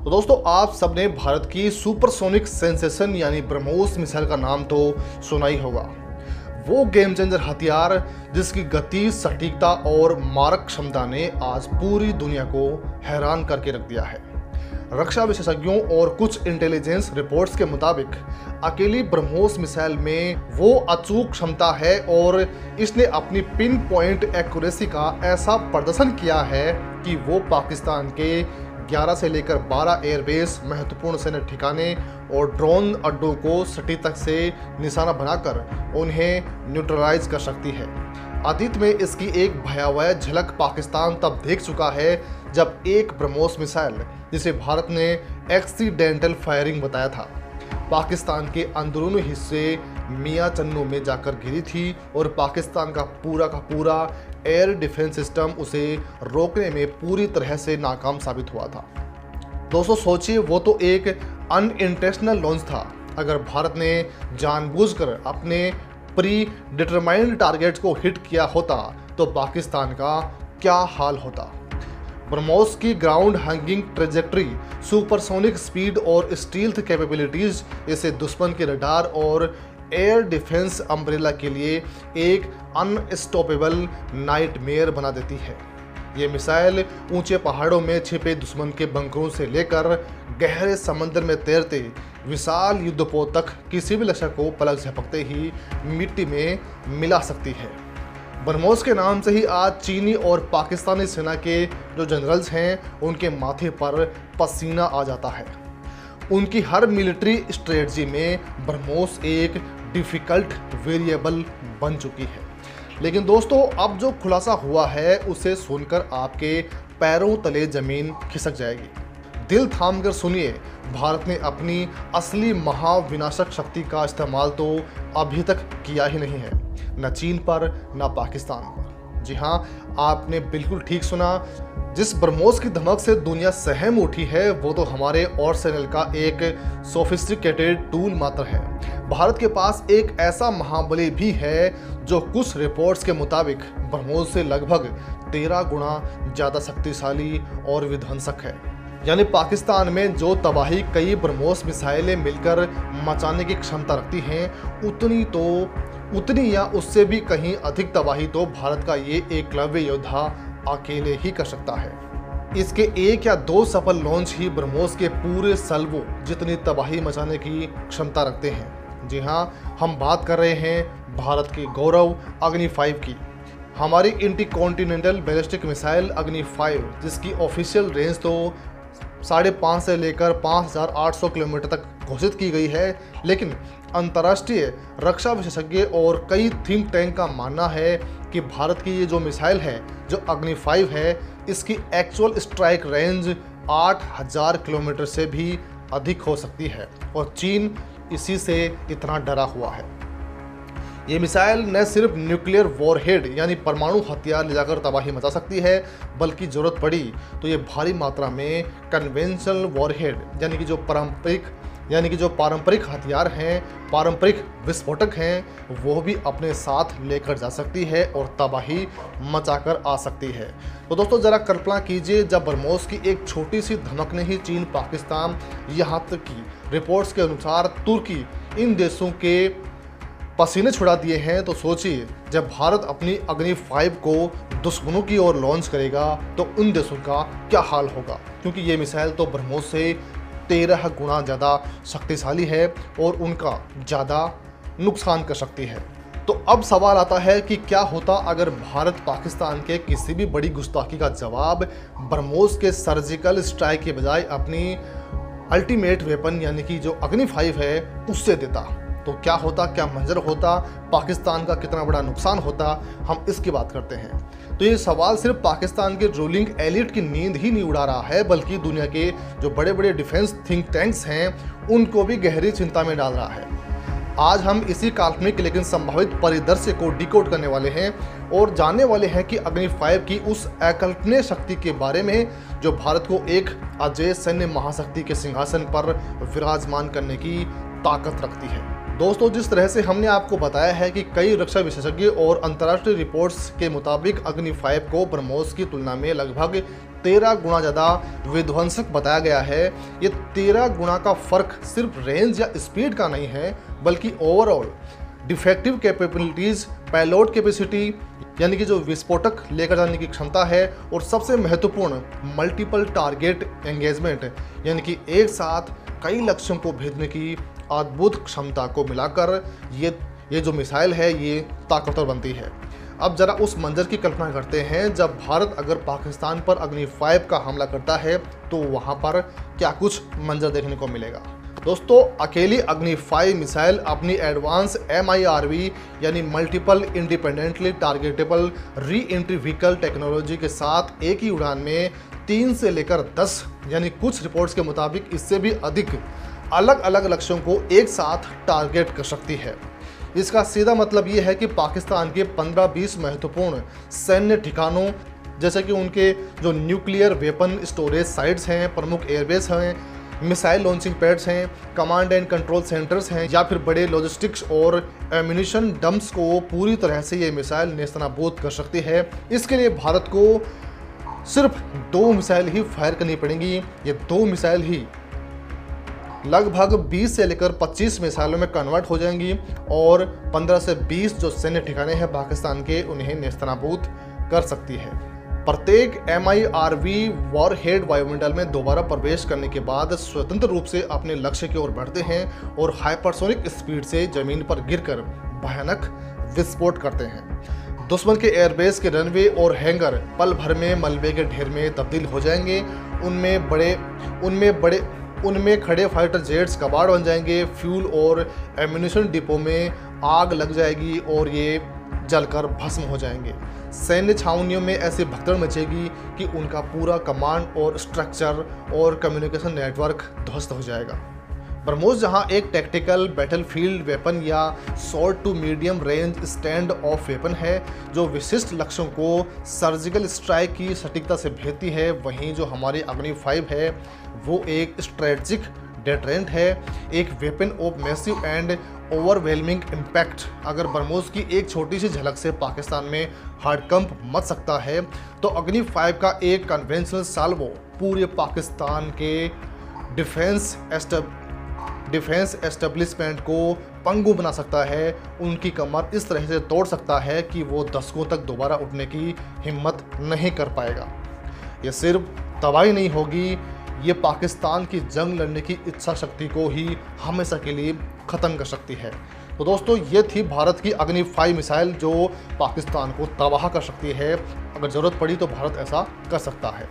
तो दोस्तों, आप सबने भारत की सुपरसोनिक सेंसेशन यानी ब्रह्मोस मिसाइल का नाम तो सुना ही होगा। वो गेम चेंजर हथियार जिसकी गति, सटीकता और मारक क्षमता ने आज पूरी दुनिया को हैरान करके रख दिया है। रक्षा विशेषज्ञों और कुछ इंटेलिजेंस रिपोर्ट्स के मुताबिक अकेली ब्रह्मोस मिसाइल में वो अचूक क्षमता है और इसने अपनी पिन पॉइंट एक्यूरेसी का ऐसा प्रदर्शन किया है कि वो पाकिस्तान के 11 से लेकर 12 एयरबेस, महत्वपूर्ण सैन्य ठिकाने और ड्रोन अड्डों को सटीकता से निशाना बनाकर उन्हें न्यूट्रलाइज कर सकती है। अतीत में इसकी एक भयावह झलक पाकिस्तान तब देख चुका है जब एक ब्रह्मोस मिसाइल, जिसे भारत ने एक्सीडेंटल फायरिंग बताया था, पाकिस्तान के अंदरूनी हिस्से मियां चन्नू में जाकर गिरी थी और पाकिस्तान का पूरा एयर डिफेंस सिस्टम उसे रोकने में पूरी तरह से नाकाम साबित हुआ था। दोस्तों सोचिए, वो तो एक अनइंटेंशनल लॉन्च था। अगर भारत ने जानबूझकर अपने प्री डिटरमाइंड टारगेट्स को हिट किया होता तो पाकिस्तान का क्या हाल होता। ब्रह्मोस की ground hanging trajectory, supersonic speed और स्टील्थ कैपेबिलिटीज इसे दुश्मन के रडार और एयर डिफेंस अम्ब्रेला के लिए एक अनस्टॉपेबल नाइटमेयर बना देती है। ये मिसाइल ऊंचे पहाड़ों में छिपे दुश्मन के बंकरों से लेकर गहरे समंदर में तैरते विशाल युद्धपोत तक किसी भी लक्ष्य को पलक झपकते ही मिट्टी में मिला सकती है। ब्रह्मोस के नाम से ही आज चीनी और पाकिस्तानी सेना के जो जनरल्स हैं उनके माथे पर पसीना आ जाता है। उनकी हर मिलिट्री स्ट्रेटजी में ब्रह्मोस एक डिफ़िकल्ट वेरिएबल बन चुकी है। लेकिन दोस्तों, अब जो खुलासा हुआ है उसे सुनकर आपके पैरों तले ज़मीन खिसक जाएगी। दिल थाम कर सुनिए, भारत ने अपनी असली महाविनाशक शक्ति का इस्तेमाल तो अभी तक किया ही नहीं है, न चीन पर न पाकिस्तान पर। जी हाँ, आपने बिल्कुल ठीक सुना। जिस ब्रह्मोस की धमक से दुनिया सहम उठी है वो तो हमारे आर्सेनल का एक सोफिस्टिकेटेड टूल मात्र है। भारत के पास एक ऐसा महाबली भी है जो कुछ रिपोर्ट्स के मुताबिक ब्रह्मोस से लगभग 13 गुना ज़्यादा शक्तिशाली और विध्वंसक है। यानी पाकिस्तान में जो तबाही कई ब्रह्मोस मिसाइलें मिलकर मचाने की क्षमता रखती हैं, उतनी या उससे भी कहीं अधिक तबाही तो भारत का ये एकलव्य योद्धा अकेले ही कर सकता है। इसके एक या दो सफल लॉन्च ही ब्रह्मोस के पूरे सल्वो जितनी तबाही मचाने की क्षमता रखते हैं। जी हाँ, हम बात कर रहे हैं भारत के गौरव अग्नि 5 की। हमारी इंटरकॉन्टिनेंटल बैलिस्टिक मिसाइल अग्नि 5, जिसकी ऑफिशियल रेंज तो 5.5 से लेकर 5,800 किलोमीटर तक घोषित की गई है, लेकिन अंतर्राष्ट्रीय रक्षा विशेषज्ञ और कई थिंक टैंक का मानना है कि भारत की ये जो मिसाइल है, जो अग्नि 5 है, इसकी एक्चुअल स्ट्राइक रेंज 8,000 किलोमीटर से भी अधिक हो सकती है और चीन इसी से इतना डरा हुआ है। ये मिसाइल न सिर्फ न्यूक्लियर वॉरहेड यानी परमाणु हथियार ले जाकर तबाही मचा सकती है, बल्कि ज़रूरत पड़ी तो ये भारी मात्रा में कन्वेंशनल वॉरहेड यानी कि जो पारंपरिक हथियार हैं, पारंपरिक विस्फोटक हैं, वो भी अपने साथ लेकर जा सकती है और तबाही मचाकर आ सकती है। तो दोस्तों, ज़रा कल्पना कीजिए, जब ब्रह्मोस की एक छोटी सी धमक ने ही चीन, पाकिस्तान, यहाँ तक कि रिपोर्ट्स के अनुसार तुर्की, इन देशों के पसीने छुड़ा दिए हैं, तो सोचिए जब भारत अपनी अग्नि 5 को दुश्मनों की ओर लॉन्च करेगा तो उन देशों का क्या हाल होगा, क्योंकि ये मिसाइल तो ब्रह्मोस से 13 गुना ज़्यादा शक्तिशाली है और उनका ज़्यादा नुकसान कर सकती है। तो अब सवाल आता है कि क्या होता अगर भारत पाकिस्तान के किसी भी बड़ी गुस्ताखी का जवाब ब्रह्मोस के सर्जिकल स्ट्राइक के बजाय अपनी अल्टीमेट वेपन यानी कि जो अग्नि 5 है उससे देता। तो क्या होता, क्या मंजर होता, पाकिस्तान का कितना बड़ा नुकसान होता, हम इसकी बात करते हैं। तो ये सवाल सिर्फ पाकिस्तान के रूलिंग एलिट की नींद ही नहीं उड़ा रहा है, बल्कि दुनिया के जो बड़े बड़े डिफेंस थिंक टैंक्स हैं उनको भी गहरी चिंता में डाल रहा है। आज हम इसी काल्पनिक लेकिन संभावित परिदृश्य को डिकोड करने वाले हैं और जानने वाले हैं कि अग्नि 5 की उस अकल्पनीय शक्ति के बारे में जो भारत को एक अजेय सैन्य महाशक्ति के सिंहासन पर विराजमान करने की ताकत रखती है। दोस्तों, जिस तरह से हमने आपको बताया है कि कई रक्षा विशेषज्ञ और अंतर्राष्ट्रीय रिपोर्ट्स के मुताबिक अग्नि 5 को ब्रह्मोस की तुलना में लगभग 13 गुना ज़्यादा विध्वंसक बताया गया है। ये 13 गुना का फर्क सिर्फ रेंज या स्पीड का नहीं है, बल्कि overall defective capabilities, payload capacity यानी कि जो विस्फोटक लेकर जाने की क्षमता है, और सबसे महत्वपूर्ण मल्टीपल टारगेट एंगेजमेंट यानी कि एक साथ कई लक्ष्यों को भेजने की अद्भुत क्षमता को मिलाकर ये जो मिसाइल है ये ताकतवर बनती है। अब जरा उस मंजर की कल्पना करते हैं, जब भारत अगर पाकिस्तान पर अग्नि 5 का हमला करता है तो वहाँ पर क्या कुछ मंजर देखने को मिलेगा। दोस्तों, अकेली अग्नि 5 मिसाइल अपनी एडवांस MIRV यानी multiple independently targetable re entry vehicle technology के साथ एक ही उड़ान में 3 से लेकर 10 यानी कुछ रिपोर्ट्स के मुताबिक इससे भी अधिक अलग अलग लक्ष्यों को एक साथ टारगेट कर सकती है। इसका सीधा मतलब ये है कि पाकिस्तान के 15-20 महत्वपूर्ण सैन्य ठिकानों, जैसे कि उनके जो न्यूक्लियर वेपन स्टोरेज साइट्स हैं, प्रमुख एयरबेस हैं, मिसाइल लॉन्चिंग पैड्स हैं, कमांड एंड कंट्रोल सेंटर्स हैं, या फिर बड़े लॉजिस्टिक्स और एम्यूनिशन डंप्स को पूरी तरह से ये मिसाइल नेस्तनाबूद कर सकती है। इसके लिए भारत को सिर्फ 2 मिसाइल ही फायर करनी पड़ेंगी। ये 2 मिसाइल ही लगभग 20 से लेकर 25 मिसाइलों में कन्वर्ट हो जाएंगी और 15 से 20 जो सैन्य ठिकाने हैं पाकिस्तान के, उन्हें नेस्तनाबूद कर सकती है। प्रत्येक MIRV वॉरहेड वायुमंडल में दोबारा प्रवेश करने के बाद स्वतंत्र रूप से अपने लक्ष्य की ओर बढ़ते हैं और हाइपरसोनिक स्पीड से जमीन पर गिरकर भयानक विस्फोट करते हैं। दुश्मन के एयरबेस के रनवे और हैंगर पल भर में मलबे के ढेर में तब्दील हो जाएंगे। उनमें खड़े फाइटर जेट्स कबाड़ बन जाएंगे। फ्यूल और एम्यूनिशन डिपो में आग लग जाएगी और ये जलकर भस्म हो जाएंगे। सैन्य छावनियों में ऐसी भगदड़ मचेगी कि उनका पूरा कमांड और स्ट्रक्चर और कम्युनिकेशन नेटवर्क ध्वस्त हो जाएगा। ब्रह्मोस जहां एक टैक्टिकल बैटलफील्ड वेपन या short to medium range stand off weapon है जो विशिष्ट लक्ष्यों को सर्जिकल स्ट्राइक की सटीकता से भेजती है, वहीं जो हमारी अग्नि 5 है वो एक स्ट्रेटजिक डेटरेंट है, एक weapon of massive and overwhelming impact. अगर ब्रह्मोस की एक छोटी सी झलक से पाकिस्तान में हड़कंप मच सकता है, तो अग्नि 5 का एक कन्वेंशनल साल्वो पूरे पाकिस्तान के डिफेंस एस्टेब्लिशमेंट को पंगु बना सकता है। उनकी कमर इस तरह से तोड़ सकता है कि वो दशकों तक दोबारा उठने की हिम्मत नहीं कर पाएगा। ये सिर्फ तबाही नहीं होगी, ये पाकिस्तान की जंग लड़ने की इच्छा शक्ति को ही हमेशा के लिए ख़त्म कर सकती है। तो दोस्तों, ये थी भारत की अग्नि 5 मिसाइल जो पाकिस्तान को तबाह कर सकती है। अगर ज़रूरत पड़ी तो भारत ऐसा कर सकता है।